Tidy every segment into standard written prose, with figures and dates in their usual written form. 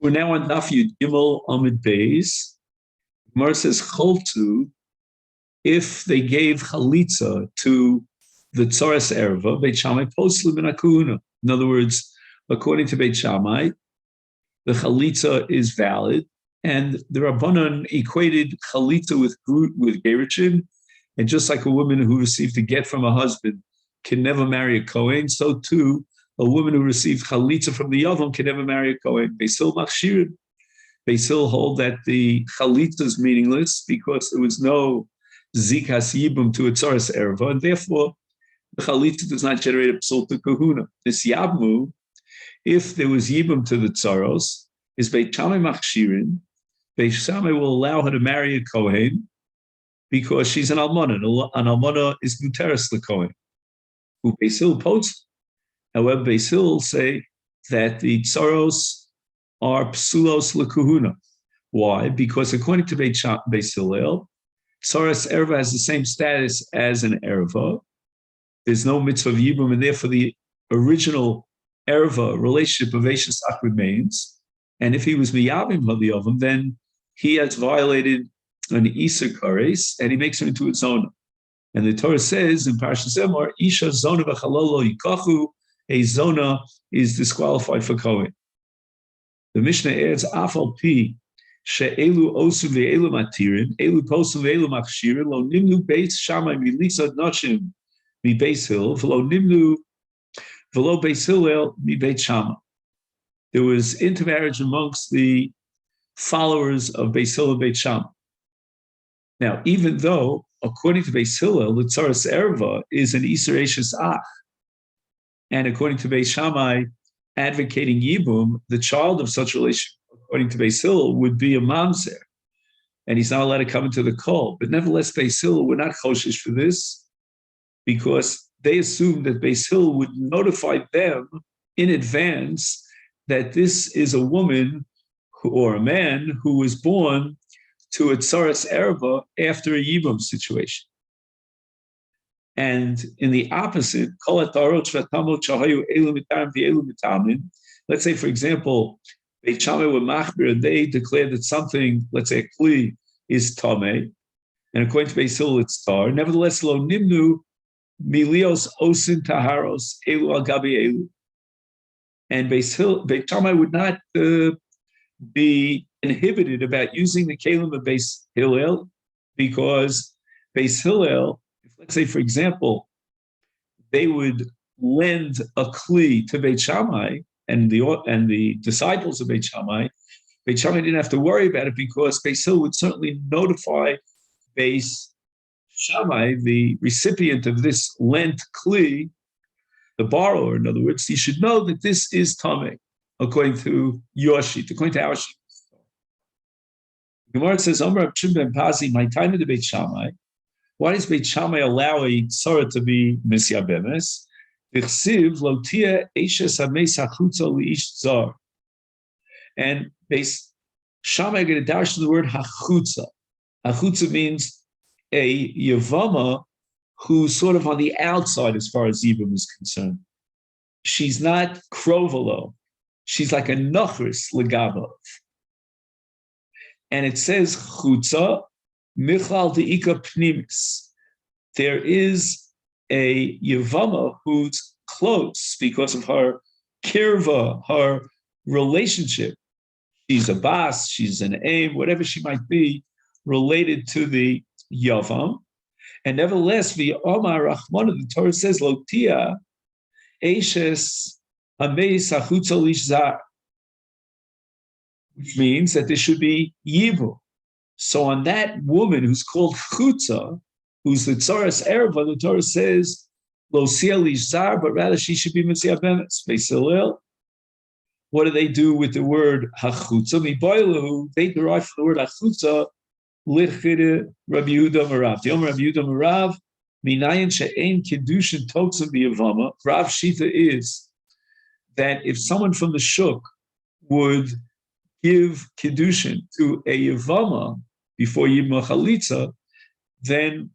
We're now on Daf Yud Gimel Amid Beis. Gemara says Choltu, if they gave chalitza to the tzaras erva, Beit Shammai poslu min hakahuna. In other words, according to Beit Shammai, the chalitza is valid, and the Rabbanan equated chalitza with gerushin, and just like a woman who received a get from a husband can never marry a Kohen, so too a woman who received chalitza from the Yavam can never marry a Kohen. Beisil machshirin. Beisil hold that the chalitza is meaningless because there was no zikas yibum to a tzaras erva, and therefore the chalitza does not generate a psulta kahuna. This yabmu, if there was yibum to the tzaros, is Beit Shammai machshirin. Beit Shammai will allow her to marry a Kohen because she's an almana. An almana is muteris lekohen. Who Beisil posts. However, Beisil say that the tzaros are psulos lekuhuna. Why? Because according to Beisil, tzaras erva has the same status as an erva. There's no mitzvah of yibum, and therefore the original erva relationship of Eishasach remains. And if he was miyavim hadiyavim, then he has violated an Isser kares, and he makes her into a zona. And the Torah says in Parashat Zemar, Isha zona v'chalolo yikachu, a zona is disqualified for Kohen. The Mishnah adds, Afal pi, she'elu osu ve'elu matirin, elu posu ve'elu machshirin, lo nimnu beis Shammai milisa noshim mi beis Hillel, v'lo nimnu v'lo beis Hillel mi beit Shammai. There was intermarriage amongst the followers of Beis Hillel and Beit Shammai. Now, even though, according to Beis Hillel, the tzaras erva is an Isser Eishes Ach, and according to Beis Shammai, advocating yibum, the child of such relation, according to Beis Hillel, would be a mamzer, and he's not allowed to come into the kol. But nevertheless, Beis Hillel were not choshish for this, because they assumed that Beis Hillel would notify them in advance that this is a woman or a man who was born to a tzaras erva after a yibum situation. And in the opposite, let's say, for example, Beit Shammai were machbir, they declared that something, let's say a kli, is tameh, and according to Beis Hillel, it's tar. Nevertheless, lo nimnu milios osin taharos elu al gabi elu. And Beit Shammai would not be inhibited about using the kelim of Beis Hillel, because Beis Hillel, let's say, for example, they would lend a kli to Beit Shammai and the disciples of Beit Shammai didn't have to worry about it, because Beis Hillel would certainly notify Beis Shammai, the recipient of this lent kli, the borrower, in other words, he should know that this is tameh, according to your sheet, according to our sheet. Gemara says, Omer Abshim ben Pazi, my time in the Beit Shammai. Why does Beit Shammai allow a tzara to be misyabemes? V'chsiv lo tia eishes hameis hachutza li'ish zar. And Beit Shammai get a dash to the word hachutza. Hachutza means a yevama who's sort of on the outside as far as yibum is concerned. She's not krovalo. She's like a nachris legabav. And it says chutza Michal de'ika pnimis. There is a Yevama who's close because of her kirva, her relationship. She's a bas, she's an aim, whatever she might be, related to the Yavam. And nevertheless, the Omar Rahman, the Torah says, Lotia, Eishes Hameis Hachutza Lishzar, which means that there should be Yivu. So on that woman who's called Chutza, who's the tzaras erva, the Torah says, Lo sia lishzar, but rather she should be Mitzvah Bemes. Beis Hillel. What do they do with the word hachutza? Miboilu, they derive from the word hachutza, lichide Rabbi Yehuda Marav. The Omer Rabbi Yehuda Marav, minayin she'ein kedushin totzim b'yavama. Rav Shita is that if someone from the shuk would give kedushin to a yavama before yibma chalitza, then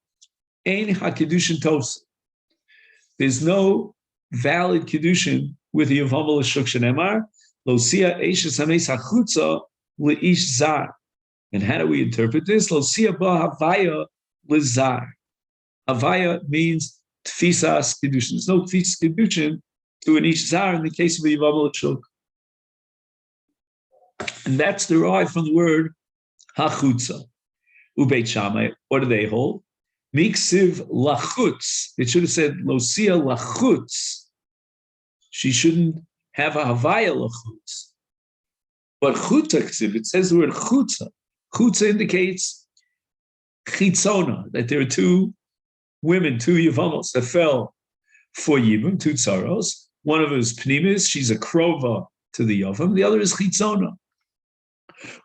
ein ha-kedushin tos. There's no valid kedushin with the yavama l'shuk shenemar Losia eishes hames hachutza leish zar. And how do we interpret this? Losia ba havaya lezar. Havaya means tfisas kedushin. There's no tfisas kedushin to an ish zar in the case of the Yevamot shuk. And that's derived from the word hachutza. Ubeit Shammai, what do they hold? Miksiv lachutz. It should have said losia lachutz. She shouldn't have a havaya lachutz. But chutza ksiv, it says the word chutza. Chutza indicates chitzona, that there are two women, two Yevamos that fell for Yibum, two tsaros. One of them is Pnimis, she's a krova to the Yavam. The other is chitzona.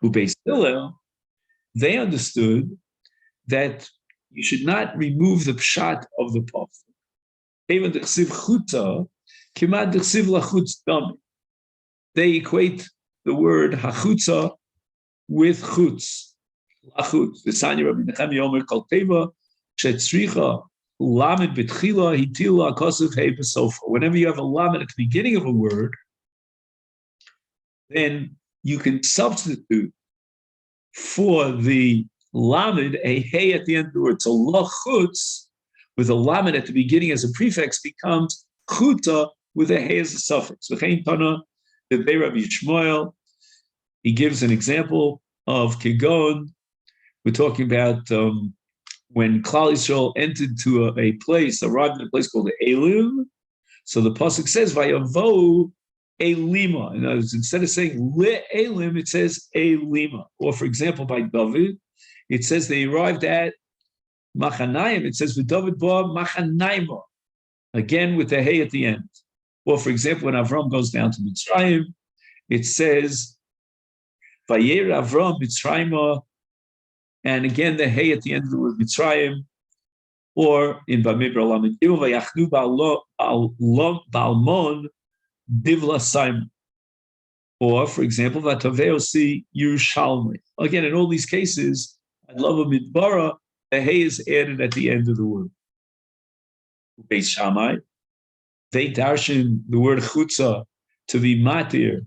Ubeit Hillel, they understood that you should not remove the pshat of the pasuk. Even the chsiv chuta, kimad the chsiv lachutz dami. They equate the word hachutza with chutz, lachutz. The Sanya Rabbi Nechem Yomer kol teva shetzricha lamed betchila hitila kosef hey besofa. Whenever you have a lamed at the beginning of a word, then you can substitute for the lamed a hey at the end of the word. So lachutz with a lamed at the beginning as a prefix becomes chuta with a hey as a suffix. V'chein tana b'bei Rabbi Yishmael, he gives an example of Kigon. We're talking about when Klal Yisrael entered to a place, arrived in a place called Elim. So the pasuk says, "Vayavo Elima." In other words, instead of saying Le Elim, it says Elima. Or, for example, by David, it says they arrived at Machanayim. It says David ba Machanayim, again with the hey at the end. Or, for example, when Avram goes down to Mitzrayim, it says Vayer Avram Mitzrayim, and again the hey at the end of the word Mitzrayim. Or in Bamidbar Lamed Gimel Vayachnu Balmon Divla Simon. Or, for example, Vataveosi Yerushalmi. Again, in all these cases, I love a midbara, the hey is added at the end of the word. Beis Shammai, they darshan the word chutza to be matir,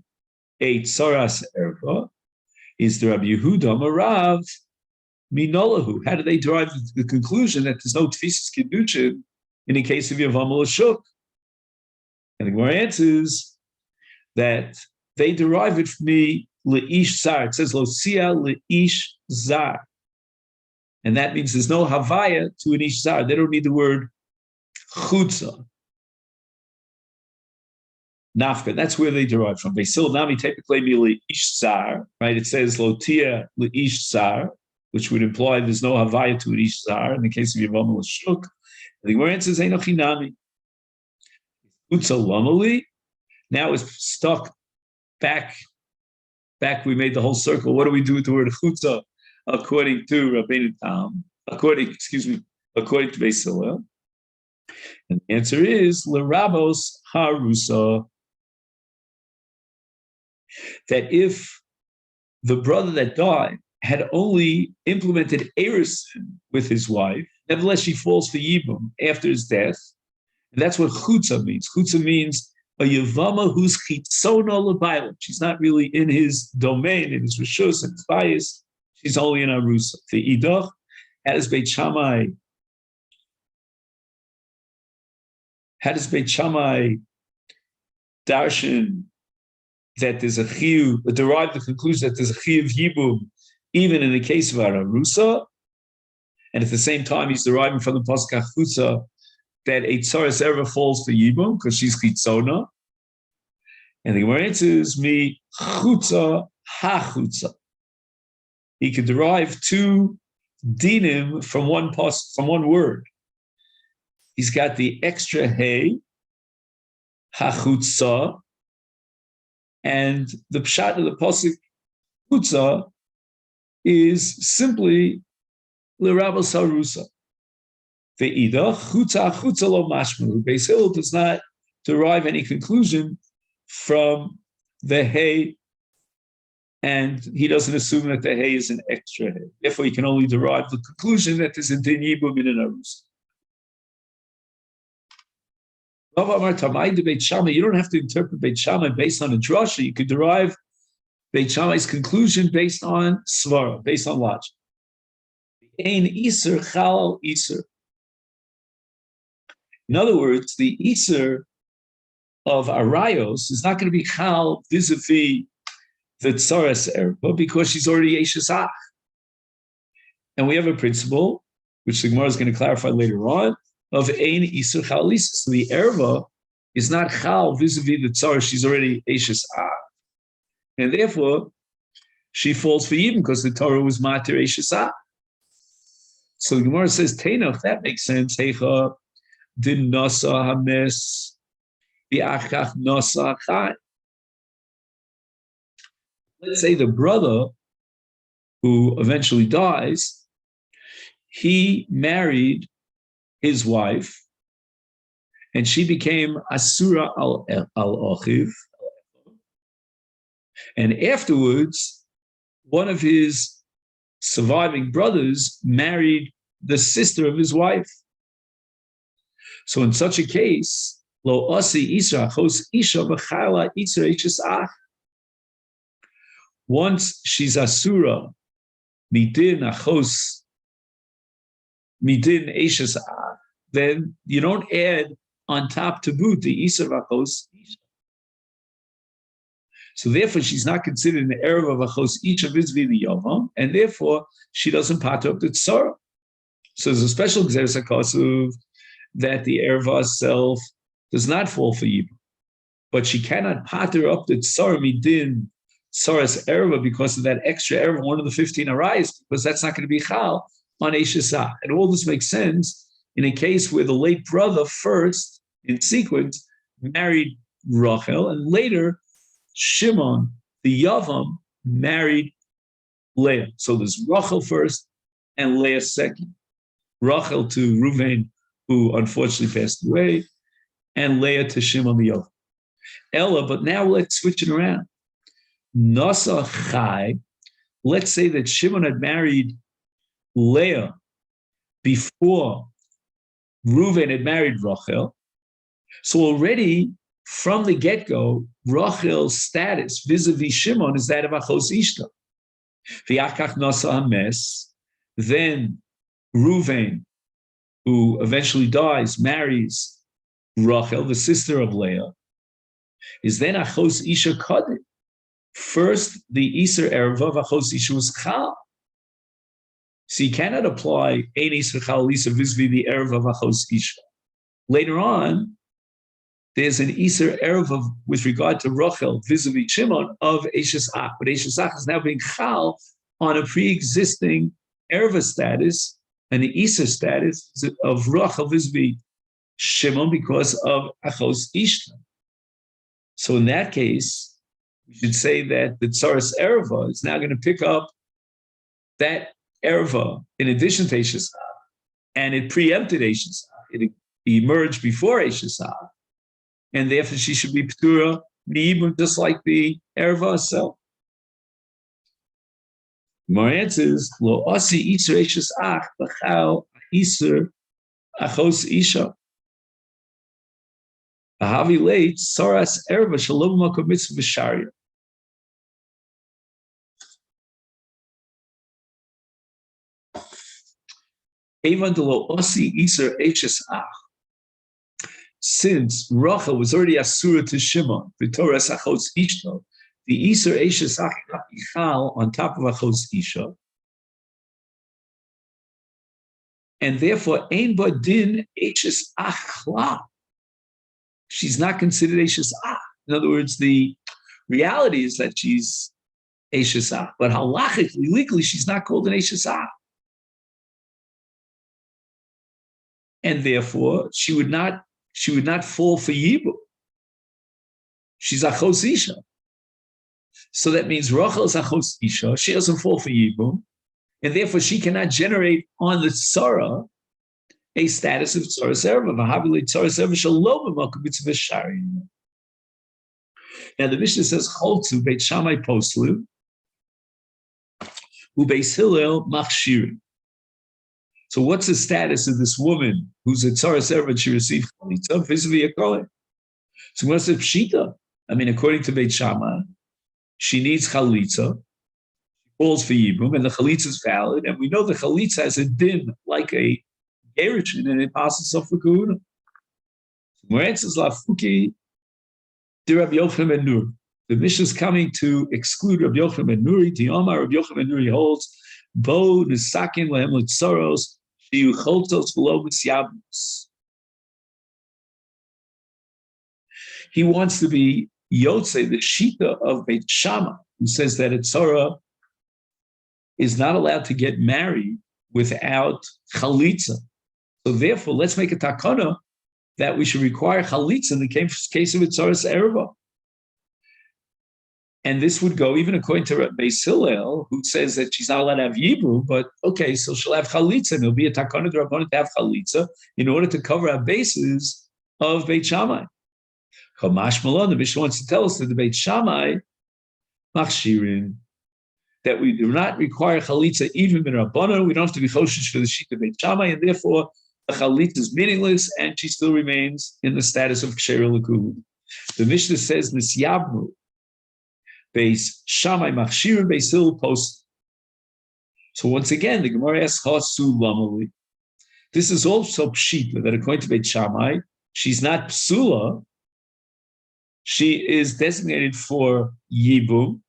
a tsaras erva, is the Rabbi Yehuda Marav Minolahu. How do they derive the conclusion that there's no tfisas kedushin in the case of Yevamot shuk? And the Gemara answers that they derive it from the leish zar. It says losia leish zar, and that means there's no havaya to an ish zar. They don't need the word chutza. Nafka. That's where they derive from. They still nami typically be leish zar, right? It says lotia leish zar, which would imply there's no havaya to an ish zar in the case of Yevamot shuk. And the Gemara answers einochi nami. Chutza lamali. Now it's stuck back. We made the whole circle. What do we do with the word chutza according to Rabbeinu Tam? According to Beis Hillel? And the answer is lerabos harusa. That if the brother that died had only implemented erisin with his wife, nevertheless she falls for yibum after his death. And that's what chutza means. Chutza means a Yevama who's chitzona l'bayla. She's not really in his domain, in his rishus and his bias. She's only in arusa. The idach, as Beit Shammai darshan that there's a chiyuv, derive the conclusion that there's a chiyuv yibum even in the case of arusa, and at the same time he's deriving from the pasuk chutza that a tzaras ever falls for yibum because she's chitzona. And the Gemara answers me chutza ha-chutza. He could derive two dinim from one word. He's got the extra hey, ha-chutza, and the pshat of the pasuk chutza is simply l'rabos harusa. Ve'ida chutza lo mashmu. Beis Hillel does not derive any conclusion from the hay, and he doesn't assume that the hay is an extra hay. Therefore, he can only derive the conclusion that there's a din yibum in an arus. You don't have to interpret Beit Shammai based on a drasha. You could derive Beit Shammai's conclusion based on svara, based on logic. Ein iser chalal iser. In other words, the iser of arayos is not going to be chal vis-a-vis the tsaras erba because she's already eshes ach. And we have a principle, which the Gemara is going to clarify later on, of ein iser chal iser. So the erba is not chal vis-a-vis the tsaras; she's already eshes ach, and therefore she falls for yibum because the Torah was matir eshes ach. So the Gemara says, Teinach, that makes sense. Heicha din nasa hames bi'achach nasa chai. Let's say the brother who eventually dies, he married his wife, and she became asura al ochiv. And afterwards, one of his surviving brothers married the sister of his wife. So in such a case, lo asi isra chos isha b'chala isra ishes ach. Once she's asura, midin achos, midin ishes ach, then you don't add on top to boot the isra achos isha. So therefore, she's not considered an erev of achos isha vis-a-vis the yavam, and therefore she doesn't pater up the tzara. So there's a special gzeres hakasuv that the erva herself does not fall for yibum, but she cannot pater up the tzara midin tzaras erva because of that extra erva, one of the 15 arayos, because that's not going to be chal on eshesach. And all this makes sense in a case where the late brother first, in sequence, married Rachel, and later Shimon, the Yavam, married Leah. So there's Rachel first and Leah second. Rachel to Reuven, who unfortunately passed away, and Leah to Shimon the Yavam. Ella, but now let's switch it around. Nasa Chai, let's say that Shimon had married Leah before Reuven had married Rachel. So already from the get-go, Rachel's status vis-a-vis Shimon is that of achos ishta. V'yachach nasa hames, then Reuven, who eventually dies, marries Rachel, the sister of Leah, is then achos isha kadin. First, the Iser erva of achos isha was chal. So you cannot apply ein Iser chal Iser vis-a-vis the erva of achos isha. Later on, there's an Iser erva with regard to Rachel vis-a-vis Shimon of Eshes Ach, but Eshes Ach is now being chal on a pre-existing erva status and the Iser status of Rachel vis-a-vis Shimon because of achos ishta. So in that case, we should say that the Tsaras erva is now going to pick up that erva in addition to Eshes Ach, and it preempted Eshes Ach. It emerged before Eshes Ach. And therefore she should be p'tura mi'ibum, just like the erva herself. My answer is lo asi iser eshes ach b'chal iser achos isha. Ahavi leit saras erva shalom makom mitzvah v'sharia. Even the lo asi iser eshes ach. Since Rachel was already asura to Shimon, v'toras achos ishto, the Iser Eshes Ach Ichal on top of achos isha, and therefore ein badin Eshes Achla. She's not considered Eshes Ach. In other words, the reality is that she's Eshes Ach, but halachically, legally, she's not called an Eshes Ach, and therefore she would not fall for Yibum. She's achos isha. So that means Rachel is achos isha. She doesn't fall for Yibum, and therefore she cannot generate on the tzara a status of tzaras erva. Now the Mishnah says choltu beit Shammai poslu, u beis Hillel machshirim. So what's the status of this woman who's a tzaras erva? She received chalitza vis-a-vis a kohen. So what's the pshita? I mean, according to Beit Shammai, she needs chalitza, calls for yibum, and the chalitza is valid. And we know the chalitza has a din like a gerushin, and it passes off the kahuna. Moetzes lafuki di Rabbi Yochanan ben Nuri. The Mishnah is coming to exclude Rabbi Yochanan ben Nuri. Diomar Rabbi Yochanan ben Nuri holds bo nisakin lehem litzoros shiu choltos v'lo misyabus. He wants to be Yotze, the Shita of Beit Shammai, who says that a tzara is not allowed to get married without chalitza. So therefore, let's make a takana that we should require chalitza in the case of a tzaras erva. And this would go even according to Beis Hillel, who says that she's not allowed to have yibum, but okay, so she'll have chalitza, and there'll be a takana d'rabbanan to have chalitza in order to cover our bases of Beit Shammai. Chamash Malon, the Mishnah wants to tell us that the Beit Shammai machshirin, that we do not require chalitza even in Rabbana. We don't have to be choshish for the sheet of Beit Shammai, and therefore the chalitza is meaningless, and she still remains in the status of ksheira l'kuhun. The Mishnah says nisyabnu Beis Shammai machshirin Beis Hillel post. So once again, the Gemara asks chasu lamali. This is also pshita that according to Beit Shammai, she's not psula. She is designated for yibum.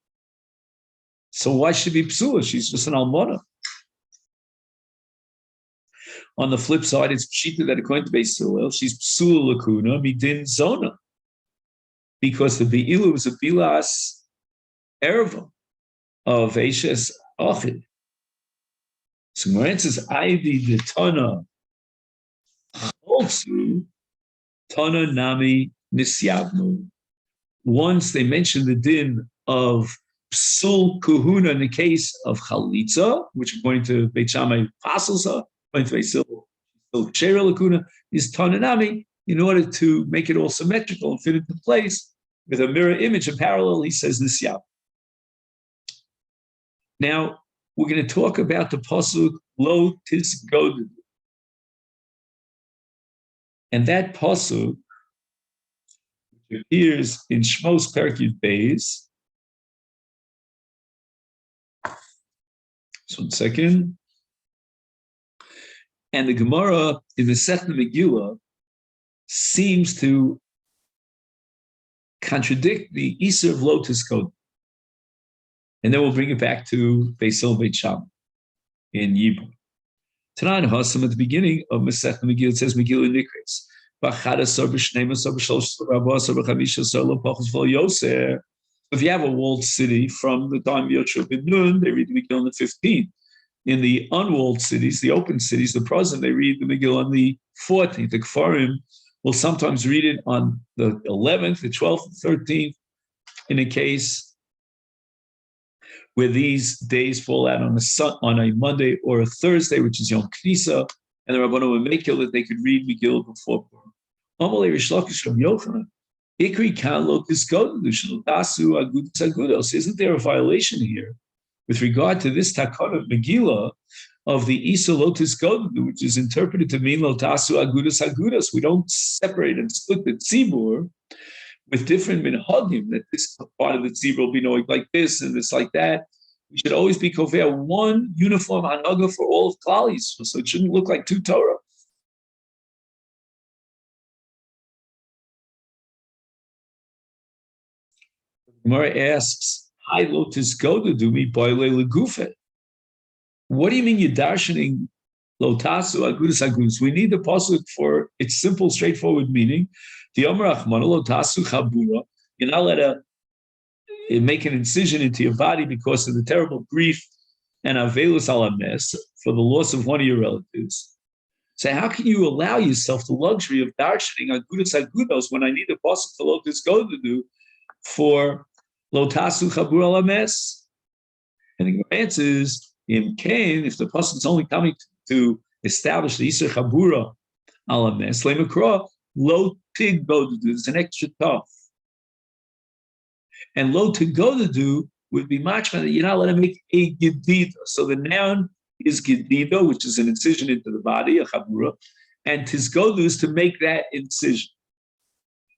So why should she be psula? She's just an almana. On the flip side, it's pshita that according to Beis Hillel, she's psula lakuna midin zona, because the beilu is a bilas erva of Eishes Achid. So Moran says, Ivy the Tana also Tana Nami Nisyavnu. Once they mentioned the din of psul kuhuna in the case of chalitza, which according to Beit Shammai passes her, according to Beis Hillel, ksheira lakuna is Tananami, in order to make it all symmetrical and fit into place with a mirror image and parallel, he says nisyav. Now we're going to talk about the pasuk lo tisgoded, and that pasuk appears in Shmos Perek Yud Beis. So 1 second. And the Gemara in the Masechet Megillah seems to contradict the Isur of Lo Tiskoded. And then we'll bring it back to Beis Hillel Beit Shammai in Yibum. Tanan Hasam at the beginning of Masechet Megillah, it says Megillah Nikres. If you have a walled city from the time of Yoshua ben Nun, they read the Megillah on the 15th. In the unwalled cities, the open cities, the present, they read the Megillah on the 14th. The Kfarim will sometimes read it on the 11th, the 12th, the 13th, in a case where these days fall out on a Monday or a Thursday, which is Yom Knisa, and the Rabbanon would make it that they could read Megillah before Purim. Isn't there a violation here with regard to this takon of Megillah of the Isa Lotus Godu, which is interpreted to mean Lotasu Agudas Agudas? We don't separate and split the tzibur with different minhagim, that this part of the tzibur will be knowing like this and this like that. We should always be kovea one uniform hanaga for all of Klal Yisrael, so it shouldn't look like two Torah. Gemara asks, "Hi, lotus goda do me boile legufe." What do you mean you're darshaning lotasu agudus agudus? We need the pasuk for its simple, straightforward meaning. The Omer Achmana lotasu chabura. You're not allowed to make an incision into your body because of the terrible grief and avelus alames for the loss of one of your relatives. So how can you allow yourself the luxury of darshaning agudus agudos when I need the pasuk for lotus goda do for Lotasu Chabur Alames? And the answer is, in Cain, if the pasuk is only coming to establish the Isur Chabura Alames, Lemakra, Lo Tiggodadu, there's an extra tough. And Lo Tiggodadu would be much better. You're not allowed to make a Gedita. So the noun is Gedido, which is an incision into the body, a chabura, and Tisgodu is to make that incision.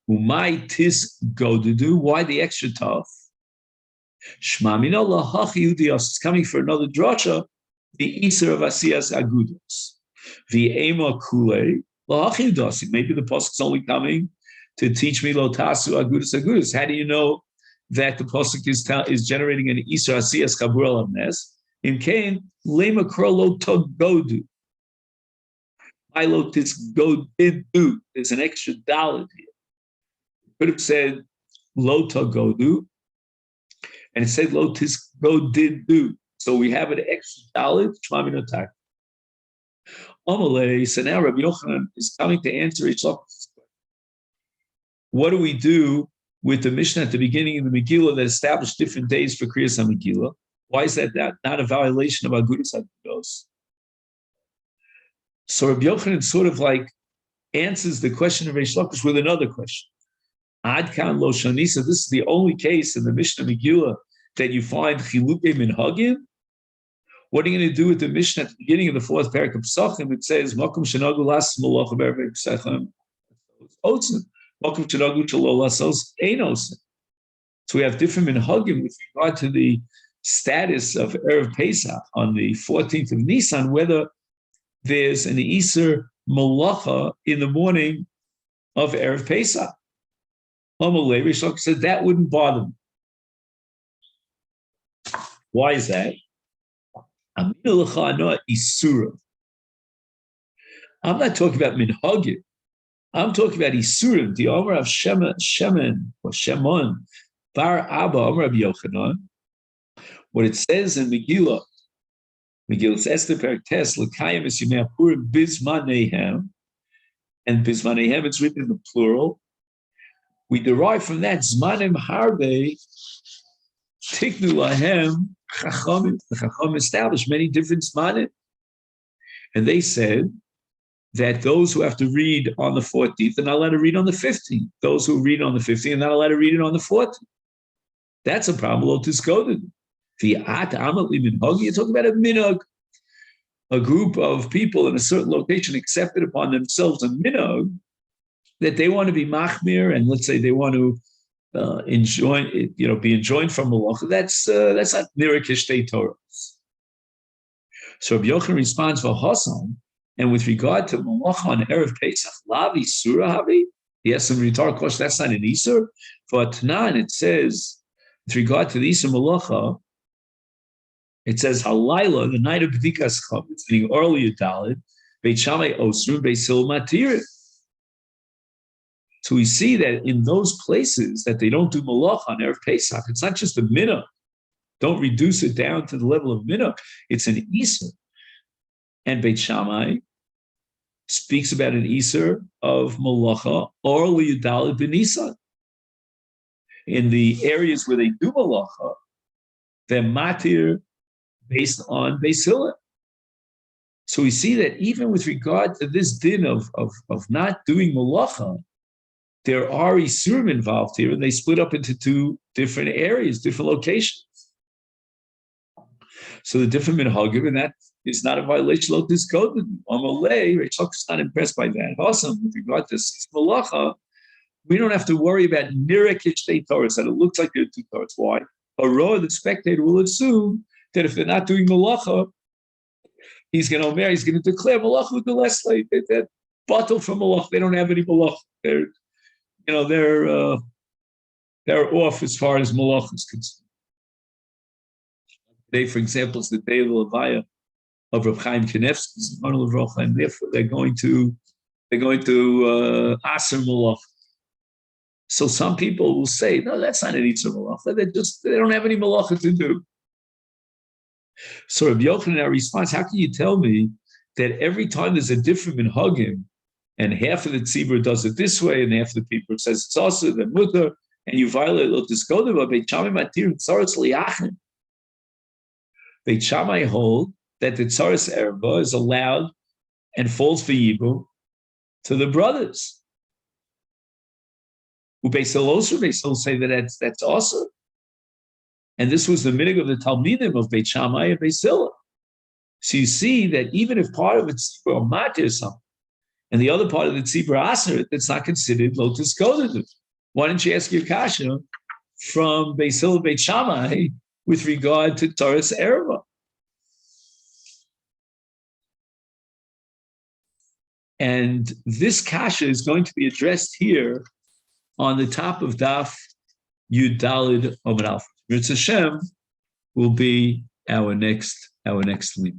Umay Tisgodu, why the extra tough? Shmamino lahachi udios, it's coming for another drasha, the Isser of Asiyas Agudos. The Ema Kule, lahachi udios, maybe the pasuk is only coming to teach me lotasu Agudos Agudos. How do you know that the pasuk is generating an Isser Asiyas Kabur Nes? In Cain, lema krolo togodu. Milo tisgodidu. There's an extra dalet here. Could have said lo togodu, and it said lo tisgodidu. So we have an extra dalet. Shmaminotak. Amalei. So now Rabbi Yochanan is coming to answer each question. What do we do with the Mishnah at the beginning of the Megillah that established different days for Kriyas HaMegillah? Why is that not a violation of Agudas Agudos? So Rabbi Yochanan sort of like answers the question of Reish Lakish with another question. Ad kan lo shanisa. This is the only case in the Mishnah Megillah that you find chilukei minhagim. What are you going to do with the Mishnah at the beginning of the fourth parak of Pesachim? It says makom shenagu las malach b'erev Pesachim otzen, makom shenagu shelo lasos ein otzen. So we have different minhagim with regard to the status of Erev Pesach on the 14th of Nisan, whether there's an Isser Malacha in the morning of Erev Pesach. Amalei Reish Lakish said that wouldn't bother me. Why is that? I'm not talking about minhagim. I'm talking about Isurim. The Omer of Shemen or Shemon Bar Abba Omer of Yochanan. What it says in Megillah says the Perek Tes L'Kayim Es Yimei HaPurim Bizmanehem, and Bizmanehem it's written in the plural. We derive from that Zmanim Harbe Tiknu Lahem Chachamim. The Chacham established many different Zmanim, and they said that those who have to read on the 14th are not allowed to read on the 15th. Those who read on the 15th are not allowed to read it on the 14th. That's a problem. Lotus coded. You're talking about a minhag. A group of people in a certain location accepted upon themselves a minhag that they want to be machmir, and let's say they want to be enjoined from malacha. That's not nirakish shtei Torahs. So Rabbi Yochanan responds for Hasan, and with regard to malacha on Erev Pesach, lavi surah havi. He has some rhetorical question. That's not an Isur. For Tanan, it says with regard to the Isur malacha. It says halayla, the night of B'dikas Chametz, meaning early Yudalid, Beit Shammai Osru, Beit Hillel Matir. So we see that in those places that they don't do malach on Erev Pesach, it's not just a minhag. Don't reduce it down to the level of minhag. It's an Isur. And Beit Shammai speaks about an Isur of malacha or Yudalid B'Nisan. In the areas where they do malacha, they're matir based on Beis Hillel. So we see that even with regard to this din of not doing malacha, there are isurim involved here, and they split up into two different areas, different locations. So the different minhagim, and that is not a violation of this code. Amalei, Reish Lakish is not impressed by that. Also, with regard to malacha, we don't have to worry about nirakish shtei Torahs, that it looks like there are two Torahs. Why? A row, the spectator will assume that if they're not doing malacha, he's going to declare malacha with the less late. They're bottled from malacha. They don't have any malacha. They're off as far as malacha is concerned. Today, for example, is the day of the Levaya of Reb Chaim Kanevsky's, and therefore they're going to aser malacha. So some people will say, no, that's not an Yitzhak malacha. They don't have any malacha to do. So Rabbi Yochanan responds, how can you tell me that every time there's a different minhagim, and half of the tzibur does it this way, and half of the people says it's also the mutter, and you violate lotus kodem, but Beit Shammai matir tzaras liyachin. Beit Shammai hold that the tzaras erba is allowed and falls for yibum to the brothers. Beis Hillel say that that's also. And this was the minhag of the Talmidim of Beit Shammai and Beis Hillel. So you see that even if part of it's or matir something, and the other part of the tzibur aser, that's not considered lotus goded. Why don't you ask your kasha from Beis Hillel Beit Shammai with regard to Taurus Ereva? And this kasha is going to be addressed here on the top of Daf Yud Dalid Amud Alpha. Ritz Hashem will be our next link.